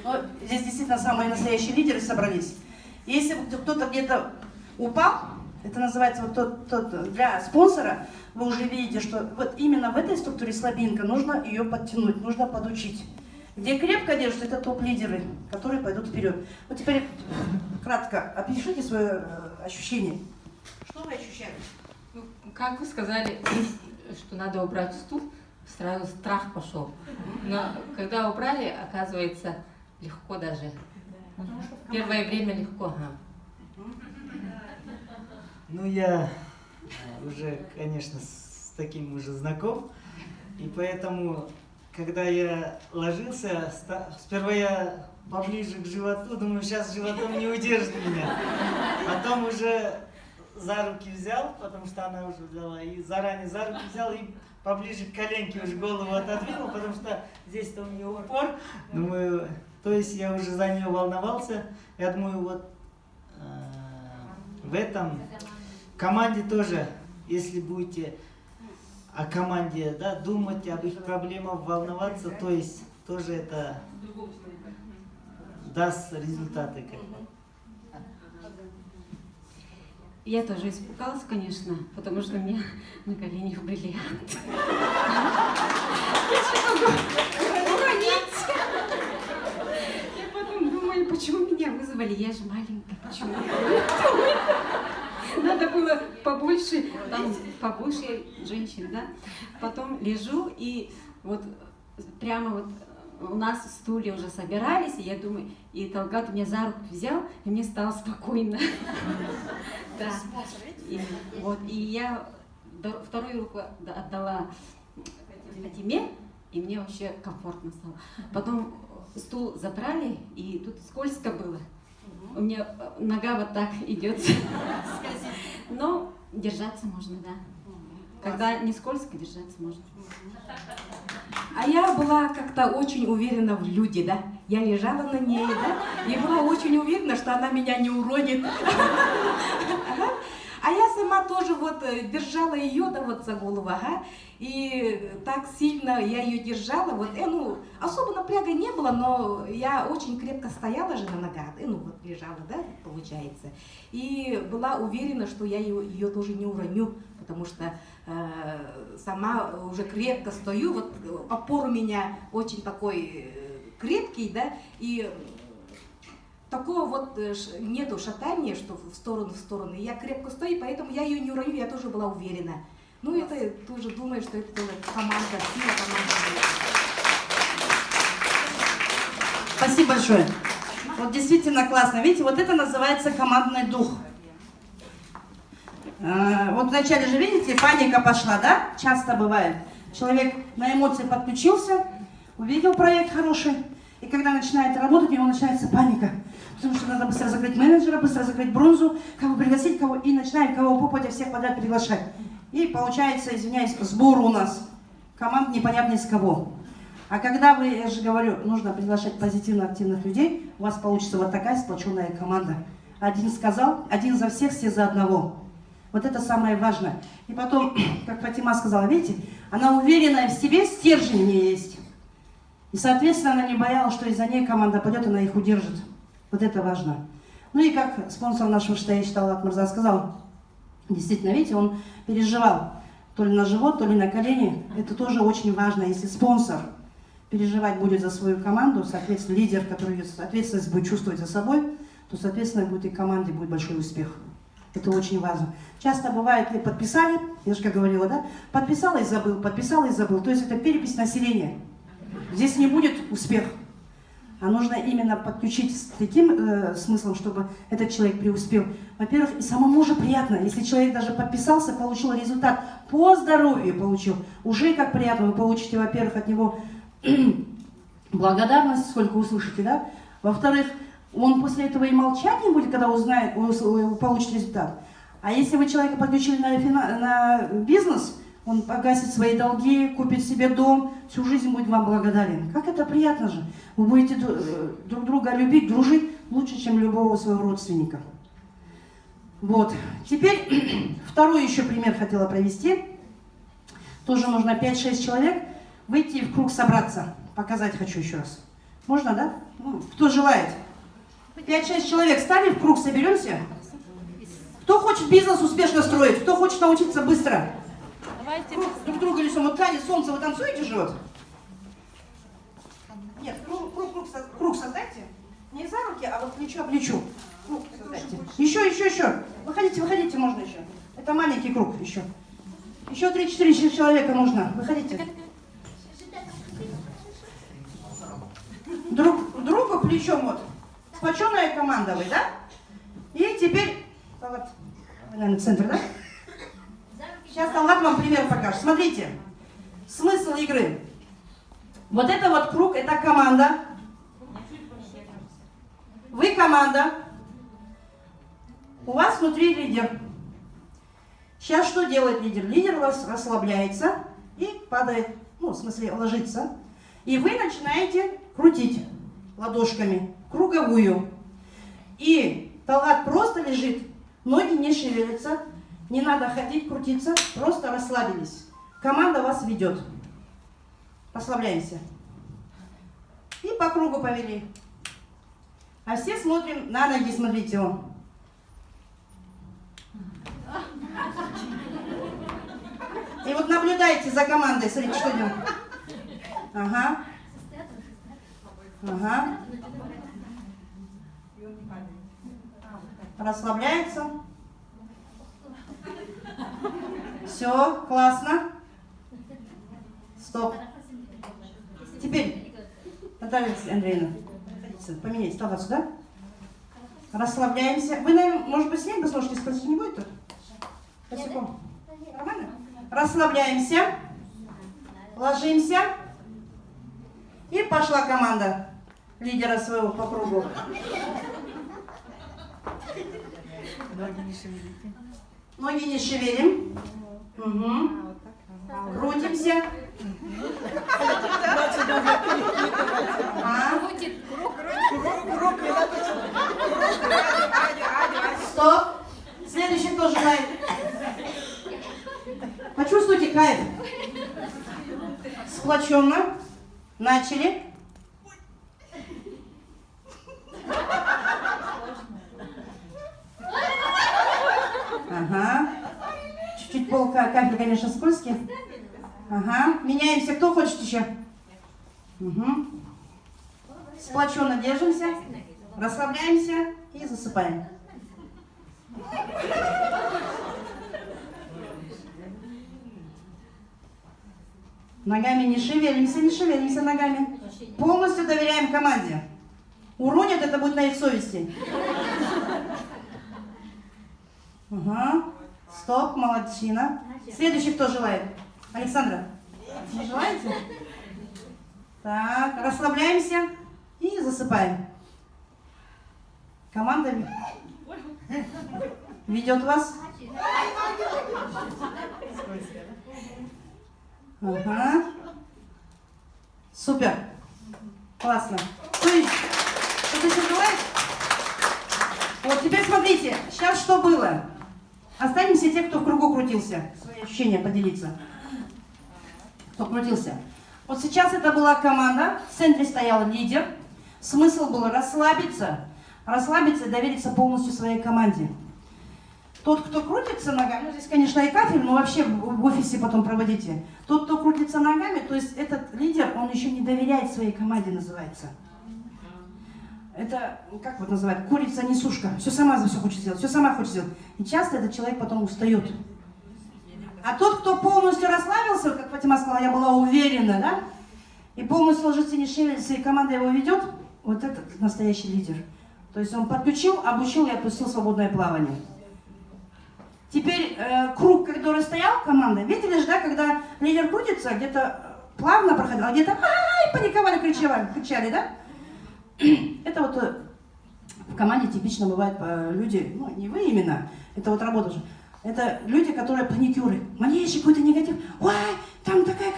ну, здесь действительно самые настоящие лидеры собрались. Если кто-то где-то упал, это называется вот тот для спонсора, вы уже видите, что вот именно в этой структуре слабинка, нужно ее подтянуть, нужно подучить. Где крепко держат, это топ-лидеры, которые пойдут вперед. Вот теперь кратко опишите свое ощущение. Что вы ощущаете? Ну, как вы сказали, что надо убрать стул, сразу страх пошел. Но когда убрали, оказывается, легко даже. Первое время легко. Ага. Ну, я уже, конечно, с таким уже знаком. И поэтому, когда я ложился, сперва я поближе к животу, думаю, сейчас животом не удержит меня. Потом уже за руки взял, потому что она уже взяла, и заранее за руки взял, и поближе к коленке уже голову отодвинул, потому что здесь-то у нее упор. Думаю, то есть я уже за нее волновался. Я думаю, вот в этом команде тоже, если будете о команде, да, думать об их проблемах, волноваться, то есть тоже это даст результаты. Я тоже испугалась, конечно, потому что у меня на коленях бриллиант. Я же могу уронить. Я потом думаю, почему меня вызвали? Я же маленькая, почему? Надо было побольше, там побольше женщин, да? Потом лежу и вот прямо вот у нас стулья уже собирались, и я думаю, и Талгат меня за руку взял, и мне стало спокойно. Да. И я вторую руку отдала Фатиме, и мне вообще комфортно стало. Потом стул забрали, и тут скользко было. У меня нога вот так идет. Но держаться можно, да. Когда не скользко, держаться можно. А я была как-то очень уверена в Люде, да. Я лежала на ней, да, и была очень уверена, что она меня не уронит. А я сама тоже вот держала ее, да, вот за голову, ага. И так сильно я ее держала, вот, ну, особо напряга не было, но я очень крепко стояла же на ногах, ну, вот лежала, да, получается. И была уверена, что я ее тоже не уроню, потому что сама уже крепко стою, вот опор у меня очень такой крепкий, да, и такого вот нету шатания, что в сторону. Я крепко стою, поэтому я ее не уроню, я тоже была уверена. Ну, это тоже думаю, что это команда, сила команды. Спасибо большое. Вот действительно классно. Видите, вот это называется командный дух. Вот вначале же, видите, паника пошла, да? Часто бывает. Человек на эмоции подключился, увидел проект хороший, и когда начинает работать, у него начинается паника. Потому что надо быстро закрыть менеджера, быстро закрыть бронзу, кого пригласить, кого, и начинаем кого попадя всех подряд приглашать. И получается, извиняюсь, сбор у нас команд непонятно из кого. А когда вы, я же говорю, нужно приглашать позитивно активных людей, у вас получится вот такая сплоченная команда. Один сказал, один за всех, все за одного. Вот это самое важное. И потом, как Фатима сказала, видите, она уверенная в себе, стержень у нее есть. И, соответственно, она не боялась, что из-за ней команда пойдет, она их удержит. Вот это важно. Ну и как спонсор нашего штаба Талгат Мырза сказал, действительно, видите, он переживал то ли на живот, то ли на колени. Это тоже очень важно. Если спонсор переживать будет за свою команду, соответственно, лидер, который ответственность будет чувствовать за собой, то, соответственно, будет и команде будет большой успех. Это очень важно. Часто бывает, и подписали, я же как говорила, да, подписала и забыл. То есть это перепись населения. Здесь не будет успеха. А нужно именно подключить с таким смыслом, чтобы этот человек преуспел. Во-первых, и самому же приятно, если человек даже подписался, получил результат, по здоровью получил. Уже как приятно, вы получите, во-первых, от него благодарность, сколько услышите, да? Во-вторых, он после этого и молчать не будет, когда узнает, получит результат. А если вы человека подключили на бизнес, он погасит свои долги, купит себе дом, всю жизнь будет вам благодарен. Как это приятно же. Вы будете друг друга любить, дружить лучше, чем любого своего родственника. Вот. Теперь второй еще пример хотела провести. Тоже нужно 5-6 человек выйти в круг собраться. Показать хочу еще раз. Можно, да? Ну, кто желает? 5-6 человек стали в круг, соберемся? Кто хочет бизнес успешно строить? Кто хочет научиться быстро? Круг, друг друга лицом. Вот танец солнца вы танцуете же вот? Нет, круг создайте. Не за руки, а вот плечо к плечу. Круг создайте. Еще. Выходите, можно еще. Это маленький круг еще. Еще 3-4 человека нужно. Выходите. Друг другу плечом вот. Сплоченная команда вы, да? И теперь... Вот, наверное, центр, да? Сейчас Талгат вам пример покажет. Смотрите. Смысл игры. Вот это вот круг, это команда. Вы команда. У вас внутри лидер. Сейчас что делает лидер? Лидер у вас расслабляется и падает, ну, в смысле, ложится. И вы начинаете крутить ладошками круговую. И Талгат просто лежит, ноги не шевелятся, не надо ходить, крутиться, просто расслабились. Команда вас ведет. Расслабляемся. И по кругу повели. А все смотрим на ноги, смотрите. О. И вот наблюдайте за командой, смотрите, что делают. Ага. Расслабляется. Все, классно. Стоп. Теперь, Наталья Андреевна, поменяйте, стало сюда. Расслабляемся. Вы, наверное, может быть, с ней посмотрите, спросить не будет тут? Босиком. Нормально? Расслабляемся. Ложимся. И пошла команда лидера своего по кругу. Ноги не шевелим. Угу. Крутимся. Стоп. Следующий кто желает? Почувствуйте кайф. Сплоченно. Начали. Ага. Чуть-чуть пол кафель, конечно, скользкий. Ага. Меняемся. Кто хочет еще? Угу. Сплоченно держимся. Расслабляемся и засыпаем. Ногами не шевелимся ногами. Полностью доверяем команде. Уронят, это будет на их совести. Ага. Стоп, молодчина. Следующий кто желает? Александра, не желаете? Так, расслабляемся и засыпаем. Команда ведет вас. Ага. Супер. Классно. Кто еще желает? Вот, теперь смотрите. Сейчас что было? Останемся те, кто в кругу крутился. Свои ощущения поделиться. Кто крутился. Вот сейчас это была команда. В центре стоял лидер. Смысл был расслабиться. Расслабиться и довериться полностью своей команде. Тот, кто крутится ногами, ну здесь, конечно, и кафель, но вообще в офисе потом проводите. Тот, кто крутится ногами, то есть этот лидер, он еще не доверяет своей команде, называется. Это, как вот называют, курица-несушка. Все сама за все хочет сделать, все сама хочет сделать. И часто этот человек потом устает. А тот, кто полностью расслабился, как Фатима сказала, я была уверена, да? И полностью ложится, не шевелится, и команда его ведет, вот этот настоящий лидер. То есть он подключил, обучил и отпустил в свободное плавание. Теперь круг, который стоял, команда, видели же, да, когда лидер крутится, где-то плавно проходил, а где-то ай, паниковали, кричали, да? Это вот в команде типично бывают люди, ну, не вы именно, это вот работа же. Это люди, которые паникеры. Малейший какой-то негатив. Ой, там такая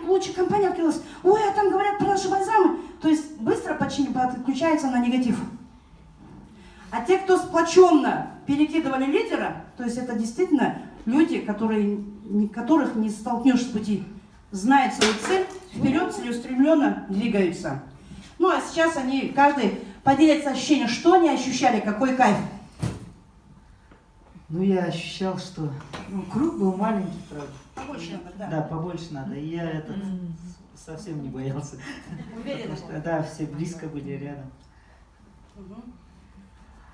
лучшая компания открылась. Ой, а там говорят про наши бальзамы. То есть быстро подключаются на негатив. А те, кто сплоченно перекидывали лидера, то есть это действительно люди, которых не столкнешь с пути, знают свою цель, вперед целеустремленно двигаются. Ну а сейчас они, каждый поделится ощущением, что они ощущали, какой кайф. Ну, я ощущал, что круг был маленький, правда. Побольше надо, да. Да, побольше надо. И я совсем не боялся. Уверена. Потому что, да, все близко были рядом.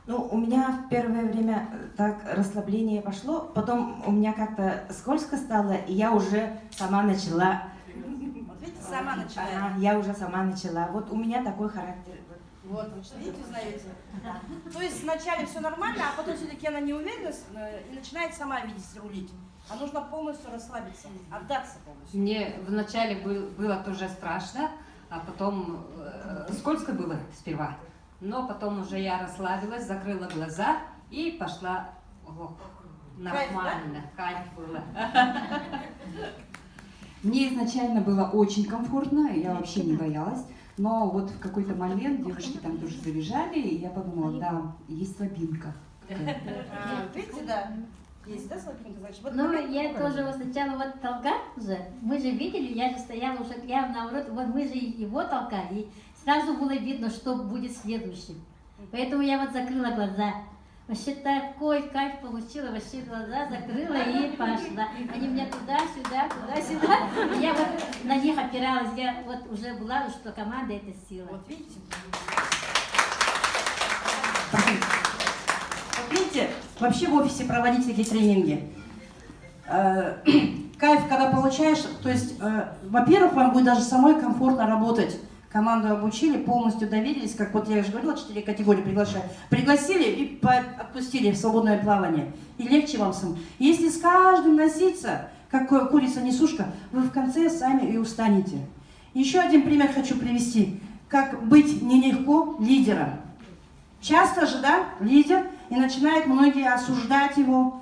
Ну, у меня в первое время так расслабление пошло, потом у меня как-то скользко стало, и я уже сама начала. Вот видите, сама начала. Ага, я уже сама начала. Вот у меня такой характер. Вот, видите, узнаете. То есть вначале все нормально, а потом все-таки она не уверенность и начинает сама видеть, рулить. А нужно полностью расслабиться, отдаться полностью. Мне вначале было тоже страшно, а потом скользко было сперва. Но потом уже я расслабилась, закрыла глаза и пошла. Нормально, кайф было. Мне изначально было очень комфортно, я вообще не боялась. Но вот в какой-то момент девушки там тоже завизжали, и я подумала, да, есть слабинка. Видите, да? Есть, да, слабинка, значит? Вот Ну, я тоже вот сначала вот толкать уже, мы же видели, я же стояла уже, я наоборот, вот мы же его толкали, и сразу было видно, что будет следующим. Поэтому я вот закрыла глаза. Вообще такой кайф получила, вообще глаза закрыла и пошла. Они меня туда-сюда, туда-сюда. И я вот на них опиралась, я вот уже была, что команда это сила. Вот видите? Вот видите, вообще в офисе проводить такие тренинги. Кайф, когда получаешь, то есть, во-первых, вам будет даже самой комфортно работать. Команду обучили, полностью доверились, как вот я уже говорила, 4 категории пригласили и отпустили в свободное плавание. И легче вам самому. Если с каждым носиться, как курица-несушка, вы в конце сами и устанете. Еще один пример хочу привести. Как быть нелегко лидером. Часто же, да, лидер, и начинают многие осуждать его.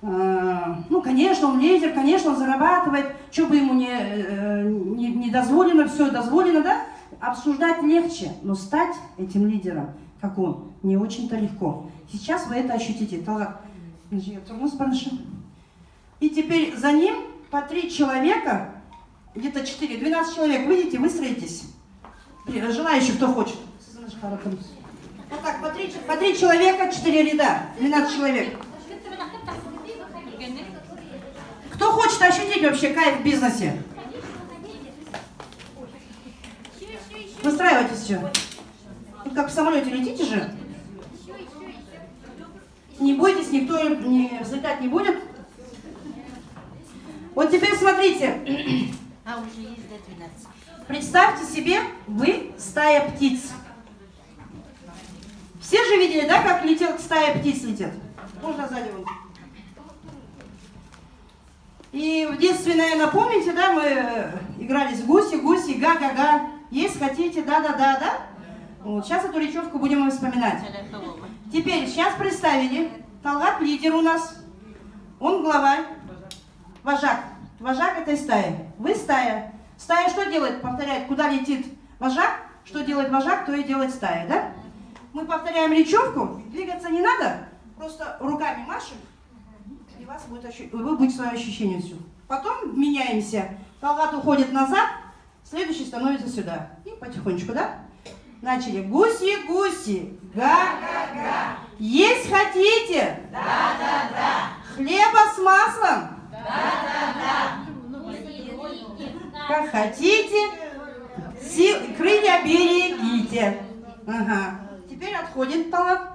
Ну, конечно, он лидер, конечно, он зарабатывает, что бы ему не дозволено, все дозволено, да? Обсуждать легче, но стать этим лидером, как он, не очень-то легко. Сейчас вы это ощутите. И теперь за ним по 3 человека, где-то 4, 12 человек, выйдите, выстроитесь. Желающих, кто хочет. Вот так, по 3 человека, 4 ряда, 12 человек. Кто хочет ощутить вообще кайф в бизнесе? Выстраивайтесь все. Вот как в самолете летите же. Не бойтесь, никто взлетать не будет. Вот теперь смотрите. А уже есть до 12. Представьте себе, вы стая птиц. Все же видели, да, как стая птиц летит? Можно сзади вон. И в детстве, наверное, помните, да, мы играли с гуси, га-га-га. Есть, хотите, да. Вот, сейчас эту речевку будем вспоминать. Теперь, сейчас представили, Талгат лидер у нас, он главарь, вожак этой стаи. Вы стая. Стая что делает? Повторяет, куда летит вожак, что делает вожак, то и делает стая, да? Мы повторяем речевку, двигаться не надо, просто руками машем, и вы будете свое ощущение все. Потом меняемся, Талгат уходит назад, следующий становится сюда. И потихонечку, да? Начали. Гуси, га-га-га. Есть хотите? Да. Хлеба с маслом? Да. Как хотите. Крылья берегите. Ага. Теперь отходит Талгат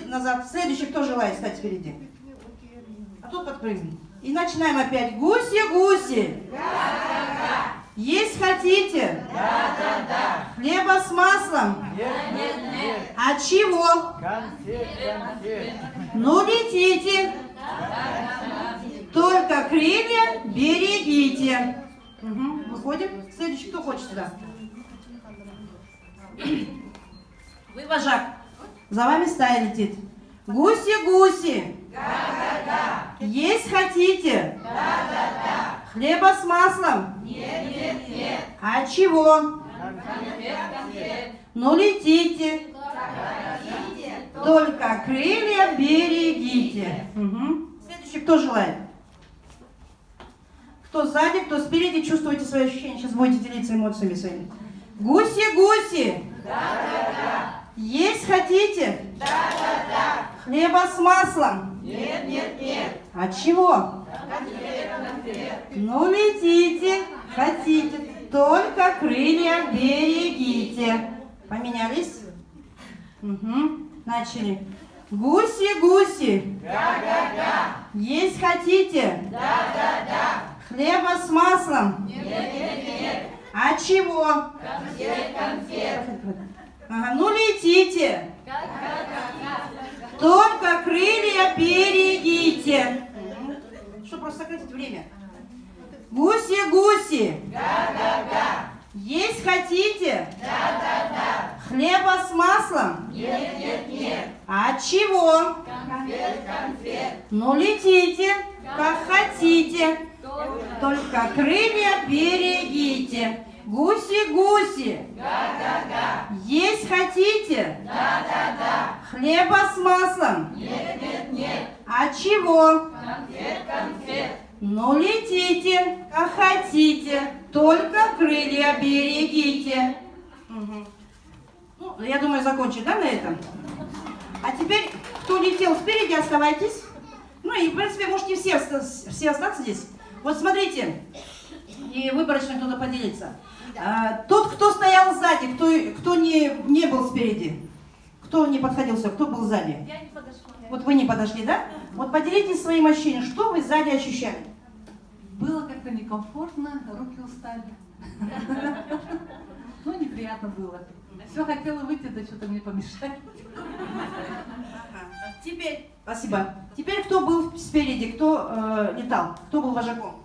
назад. Следующий, кто желает стать впереди? А тут подпрыгнем. И начинаем опять. Гуси. Га-га-га. Есть хотите? Да. Хлеба с маслом? Нет. А чего? Конфет. Ну, летите. Только крылья берегите. Угу. Выходим. Следующий, кто хочет сюда? Вы вожак. За вами стая летит. Гуси-гуси. Да-да-да. Есть хотите? Да-да-да. Хлеба с маслом? Нет. А чего? Конфет. Ну летите. Только крылья берегите. Угу. Следующий, кто желает? Кто сзади, кто спереди, чувствуете свои ощущения. Сейчас будете делиться эмоциями своими. Гуси-гуси. Да-да-да. Есть хотите? Да-да-да. Хлеба с маслом? Нет. А чего? Конфет. Ну летите, хотите, только крылья берегите. Поменялись? Угу. Начали. Гуси-гуси. Да-да-да. Есть хотите? Да-да-да. Хлеба с маслом? Нет. А чего? Конфет. Ага, ну летите. Только крылья берегите. Что, просто сократить время? Гуси-гуси. Да-да-да. Есть хотите? Да-да-да. Хлеба с маслом? Нет. А чего? Конфет. Ну летите, как хотите. Только крылья берегите. Гуси-гуси. Да-да-да. Есть хотите? Да-да-да. Хлеба с маслом? Нет. А чего? Конфет. Ну летите, как хотите. Только крылья берегите. Угу. Ну, я думаю, закончили, да, на этом? А теперь, кто летел спереди, оставайтесь. Ну и, в принципе, можете все остаться здесь. Вот смотрите, и выборочно кто-то поделится. Тот, кто стоял сзади, кто не был спереди, кто не подходил сюда, кто был сзади? Я не подошла. Вот вы не подошли, да? Вот поделитесь своим ощущением, что вы сзади ощущали? Было как-то некомфортно, руки устали. Ну, неприятно было. Все хотела выйти, да что-то мне помешали. Теперь, спасибо. Теперь кто был спереди, кто летал, кто был вожаком?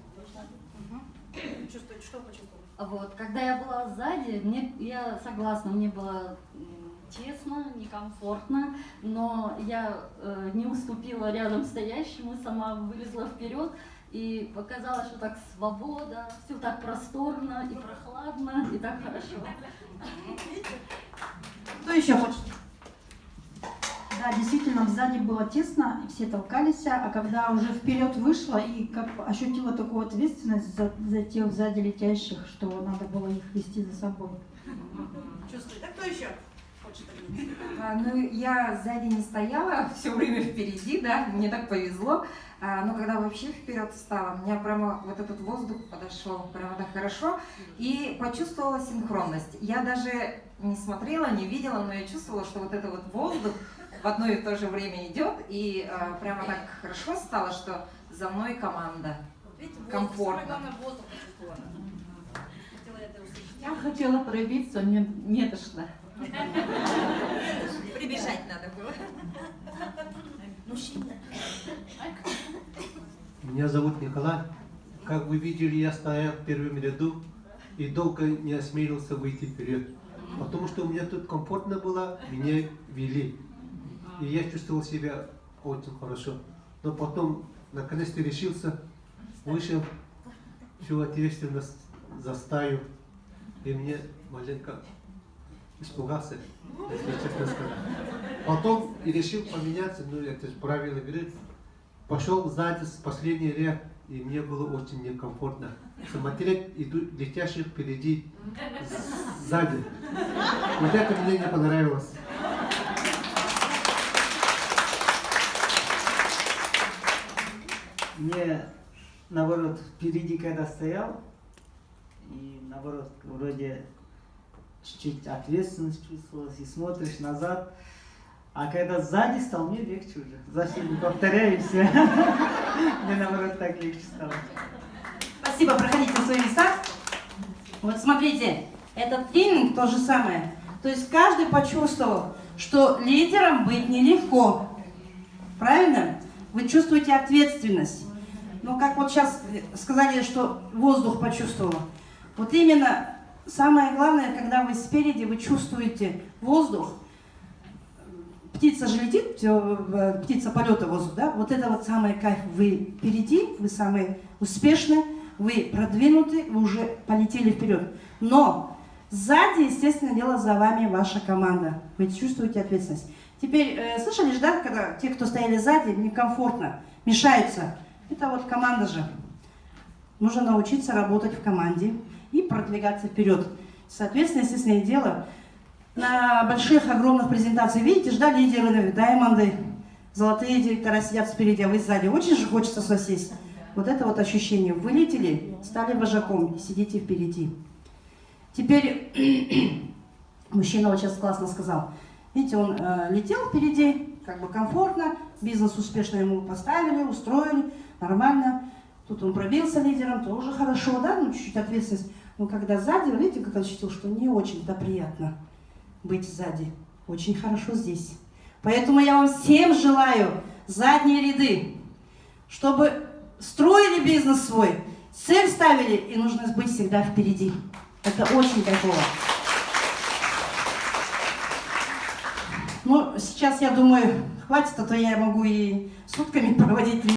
Чувствуете, что почувствовали? Вот, когда я была сзади, я согласна, мне было тесно, некомфортно, но я не уступила рядом стоящему, сама вылезла вперед и показала, что так свобода, все так просторно и прохладно, и так хорошо. Кто еще хочет? Да, действительно, сзади было тесно, все толкались, а когда уже вперед вышла и как ощутила такую ответственность за тех сзади летящих, что надо было их вести за собой. Чувствуете? А кто еще хочет? Ну, я сзади не стояла, все время впереди, да, мне так повезло. Но когда вообще вперед встала, у меня прямо вот этот воздух подошел прямо так хорошо и почувствовала синхронность. Я даже не смотрела, не видела, но я чувствовала, что вот этот вот воздух в одно и то же время идет, и прямо так хорошо стало, что за мной команда. Комфортно. Я хотела пробиться, не дошла. Прибежать надо было. Меня зовут Николай. Как вы видели, я стоял в первом ряду и долго не осмелился выйти вперед. Потому что у меня тут комфортно было, меня вели. И я чувствовал себя очень хорошо. Но потом, наконец-то решился, вышел, всю ответственность за стаю. И мне маленько испугался, если честно сказать. Потом и решил поменяться, ну это же правило игры. Пошел сзади, с последний ряд, и мне было очень некомфортно. Смотреть идут летящих впереди, сзади. Вот это мне не понравилось. Мне, наоборот, впереди, когда стоял, и наоборот, вроде чуть-чуть ответственность чувствовалась, и смотришь назад, а когда сзади стал, мне легче уже. Зачем не повторяюсь, мне наоборот так легче стало. Спасибо, проходите на свои места. Вот смотрите, этот тренинг то же самое. То есть каждый почувствовал, что лидером быть нелегко. Правильно? Вы чувствуете ответственность. Ну, как вот сейчас сказали, что воздух почувствовала. Вот именно самое главное, когда вы спереди, вы чувствуете воздух. Птица же летит, птица полета воздух, да? Вот это вот самый кайф. Вы впереди, вы самые успешные, вы продвинуты, вы уже полетели вперед. Но сзади, естественно, дело за вами ваша команда. Вы чувствуете ответственность. Теперь, слышали же, да, когда те, кто стояли сзади, некомфортно, мешаются. Это вот команда же. Нужно научиться работать в команде и продвигаться вперед. Соответственно, естественное дело, на больших, огромных презентациях, видите, да, лидеры, даймонды, золотые директора сидят спереди, а вы сзади. Очень же хочется сесть. Вот это вот ощущение. Вылетели, стали вожаком, сидите впереди. Теперь мужчина вот сейчас классно сказал. Видите, он летел впереди, как бы комфортно, бизнес успешно ему поставили, устроили, нормально. Тут он пробился лидером, тоже хорошо, да, ну чуть-чуть ответственность. Но когда сзади, видите, как он ощутил, что не очень-то приятно быть сзади. Очень хорошо здесь. Поэтому я вам всем желаю задние ряды, чтобы строили бизнес свой, цель ставили, и нужно быть всегда впереди. Это очень кайфово. Ну, сейчас, я думаю, хватит, а то я могу и сутками проводить.